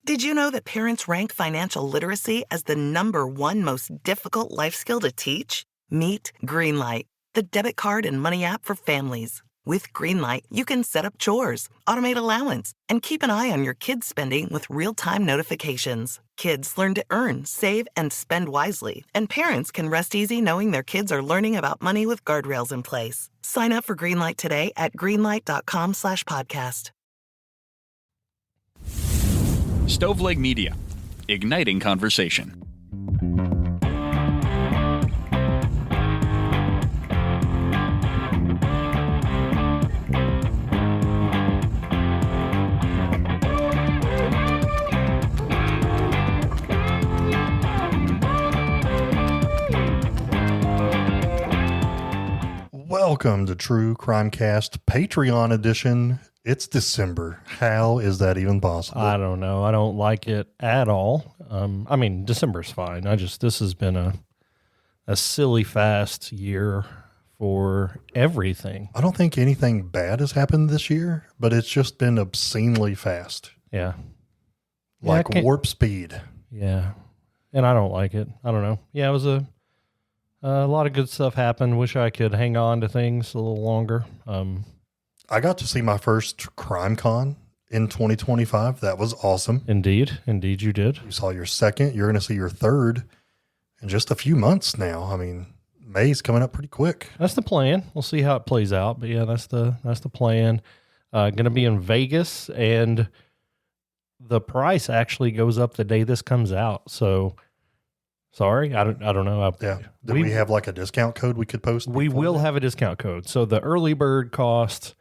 Did you know that parents rank financial literacy as the #1 most difficult life skill to teach? Meet Greenlight, the debit card and money app for families. With Greenlight, you can set up chores, automate allowance, and keep an eye on your kids' spending with real-time notifications. Kids learn to earn, save, and spend wisely, and parents can rest easy knowing their kids are learning about money with guardrails in place. Sign up for Greenlight today at greenlight.com/podcast. Stoveleg Media, igniting conversation. Welcome to True Crimecast Patreon edition. It's December. How is that even possible? I don't know. I don't like it at all. I mean, December's fine. This has been a silly fast year for everything. I don't think anything bad has happened this year, but it's just been obscenely fast. Yeah. Like warp speed. Yeah. And I don't like it. I don't know. Yeah, it was a lot of good stuff happened. Wish I could hang on to things a little longer. I got to see my first CrimeCon in 2025. That was awesome. Indeed you did. You saw your second. You're going to see your third in just a few months now. I mean, May's coming up pretty quick. That's the plan. We'll see how it plays out. But yeah, that's the plan. Going to be in Vegas, and the price actually goes up the day this comes out. So sorry, I don't know. Do we have like a discount code we could post? We will have a discount code. So the early bird cost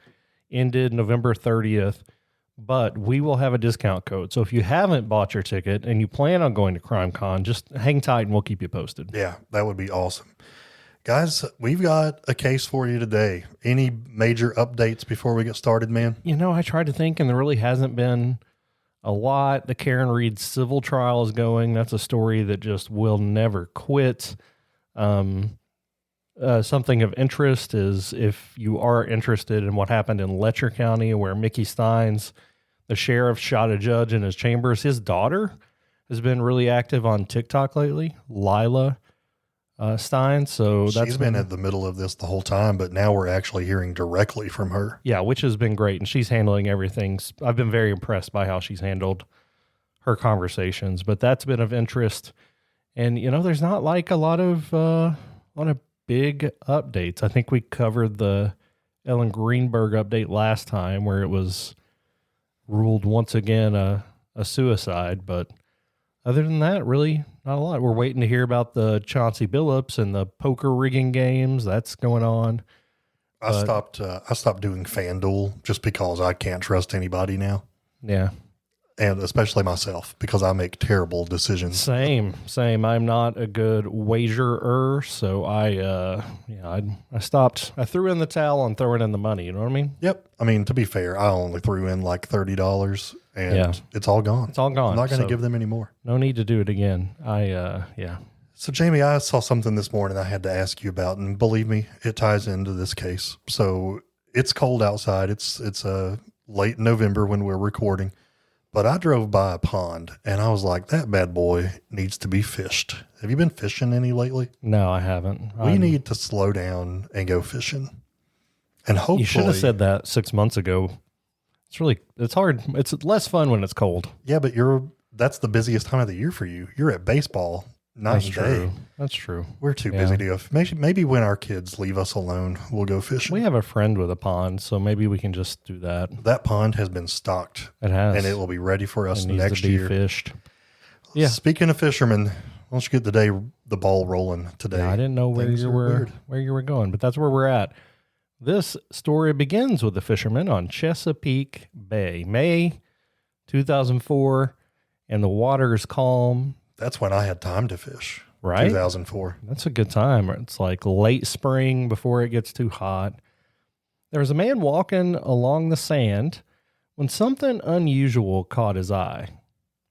ended November 30th, but we will have a discount code. So if you haven't bought your ticket and you plan on going to CrimeCon, just hang tight and we'll keep you posted. Yeah, that would be awesome. Guys, we've got a case for you today. Any major updates before we get started, man? You know, I tried to think and there really hasn't been a lot. The Karen Reed civil trial is going. That's a story that just will never quit. Something of interest is if you are interested in what happened in Letcher County, where Mickey Steins, the sheriff, shot a judge in his chambers. His daughter has been really active on TikTok lately, Lila Steins. So she's been at the middle of this the whole time, but now we're actually hearing directly from her. Yeah, which has been great. And she's handling everything. I've been very impressed by how she's handled her conversations, but that's been of interest. And, you know, there's not like a lot of big updates. I think we covered the Ellen Greenberg update last time where it was ruled once again a suicide, but other than that, really not a lot. We're waiting to hear about the Chauncey Billups and the poker rigging games. That's going on. I stopped doing FanDuel just because I can't trust anybody now. Yeah. And especially myself, because I make terrible decisions. Same. I'm not a good wagerer, so I stopped. I threw in the towel on throwing in the money. You know what I mean? Yep. I mean, to be fair, I only threw in like $30, and it's all gone. It's all gone. I'm not going to give them any more. No need to do it again. So, Jamie, I saw something this morning I had to ask you about, and believe me, it ties into this case. So it's cold outside. It's late November when we're recording. But I drove by a pond, and I was like, that bad boy needs to be fished. Have you been fishing any lately? No, I haven't. We need to slow down and go fishing. And hopefully... You should have said that 6 months ago. It's hard. It's less fun when it's cold. Yeah, but that's the busiest time of the year for you. You're at baseball night and day. That's true. We're too busy to go. Maybe when our kids leave us alone, we'll go fishing. We have a friend with a pond, so maybe we can just do that. That pond has been stocked. It has. And it will be ready for us next year. year. Fished. Yeah. Speaking of fishermen, why don't you get the ball rolling today? Yeah, I didn't know where you were going, but that's where we're at. This story begins with the fishermen on Chesapeake Bay, May 2004, and the water is calm. That's when I had time to fish. Right? 2004. That's a good time. It's like late spring before it gets too hot. There was a man walking along the sand when something unusual caught his eye.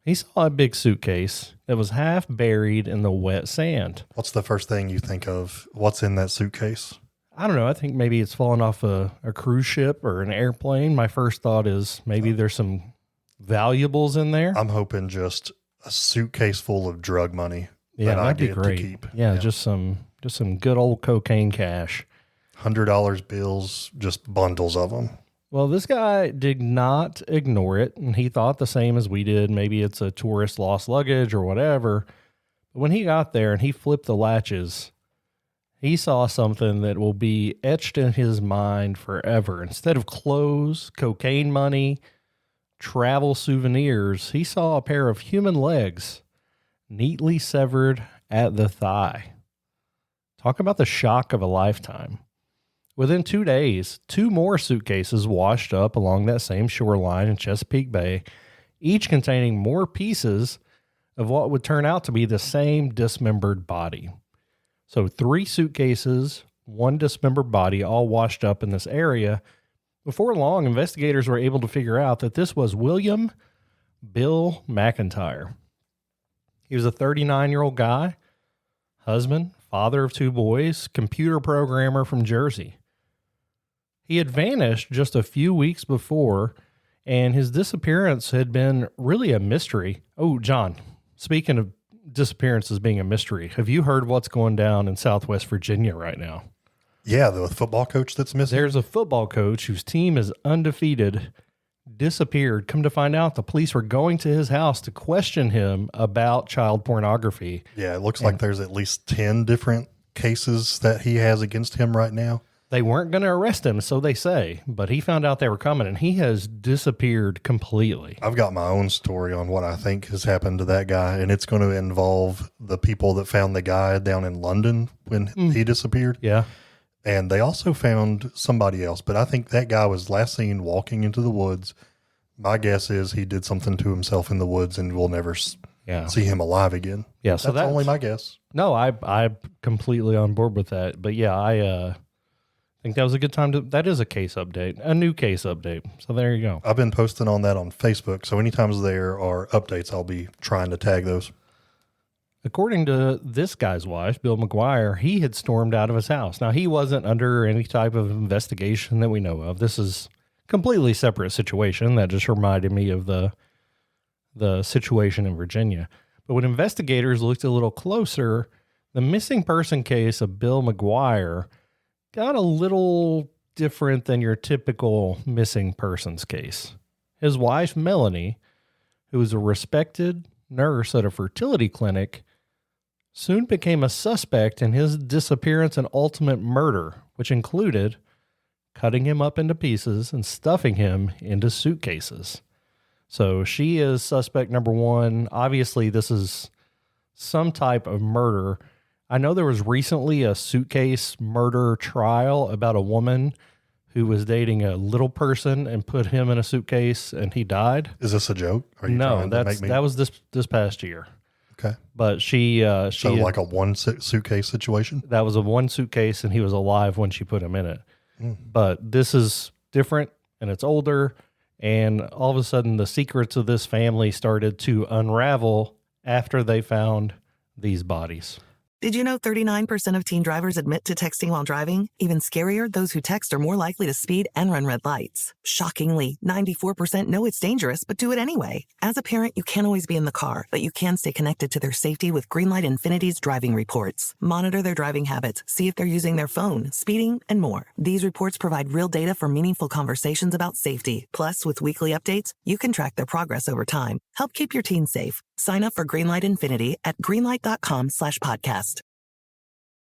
He saw a big suitcase that was half buried in the wet sand. What's the first thing you think of? What's in that suitcase? I don't know. I think maybe it's fallen off a cruise ship or an airplane. My first thought is maybe there's some valuables in there. I'm hoping just a suitcase full of drug money. Yeah, that I that'd be get great. to keep. Yeah, just some good old cocaine cash. $100 bills, just bundles of them. Well, this guy did not ignore it, and he thought the same as we did. Maybe it's a tourist lost luggage or whatever. But when he got there and he flipped the latches, he saw something that will be etched in his mind forever. Instead of clothes, cocaine money, travel souvenirs, he saw a pair of human legs neatly severed at the thigh. Talk about the shock of a lifetime. Within 2 days, 2 more suitcases washed up along that same shoreline in Chesapeake Bay, each containing more pieces of what would turn out to be the same dismembered body. So 3 suitcases, 1 dismembered body, all washed up in this area. Before long, investigators were able to figure out that this was William Bill McGuire. He was a 39-year-old guy, husband, father of 2 boys, computer programmer from Jersey. He had vanished just a few weeks before, and his disappearance had been really a mystery. Oh, John, speaking of disappearances being a mystery, have you heard what's going down in Southwest Virginia right now? Yeah, the football coach that's missing. There's a football coach whose team is undefeated, disappeared. Come to find out, the police were going to his house to question him about child pornography. Yeah, it looks like there's at least 10 different cases that he has against him right now. They weren't going to arrest him, so they say, but he found out they were coming, and he has disappeared completely. I've got my own story on what I think has happened to that guy, and it's going to involve the people that found the guy down in London when he disappeared. Yeah. And they also found somebody else, but I think that guy was last seen walking into the woods. My guess is he did something to himself in the woods, and we'll never see him alive again. Yeah, so that's only my guess. No, I'm completely on board with that. But yeah, I think that was a good time that is a case update, a new case update. So there you go. I've been posting on that on Facebook. So anytime there are updates, I'll be trying to tag those. According to this guy's wife, Bill McGuire, he had stormed out of his house. Now, he wasn't under any type of investigation that we know of. This is a completely separate situation. That just reminded me of the situation in Virginia. But when investigators looked a little closer, the missing person case of Bill McGuire got a little different than your typical missing persons case. His wife, Melanie, who was a respected nurse at a fertility clinic, soon became a suspect in his disappearance and ultimate murder, which included cutting him up into pieces and stuffing him into suitcases. So she is suspect number 1. Obviously, this is some type of murder. I know there was recently a suitcase murder trial about a woman who was dating a little person and put him in a suitcase and he died. Is this a joke? Are you No, trying to make me... that was this past year. Okay. But she so like a one suitcase situation? That was a 1 suitcase and he was alive when she put him in it. But this is different and it's older. And all of a sudden the secrets of this family started to unravel after they found these bodies. Did you know 39% of teen drivers admit to texting while driving? Even scarier, those who text are more likely to speed and run red lights. Shockingly, 94% know it's dangerous, but do it anyway. As a parent, you can't always be in the car, but you can stay connected to their safety with Greenlight Infinity's driving reports. Monitor their driving habits, see if they're using their phone, speeding, and more. These reports provide real data for meaningful conversations about safety. Plus, with weekly updates, you can track their progress over time. Help keep your teens safe. Sign up for Greenlight Infinity at greenlight.com/podcast.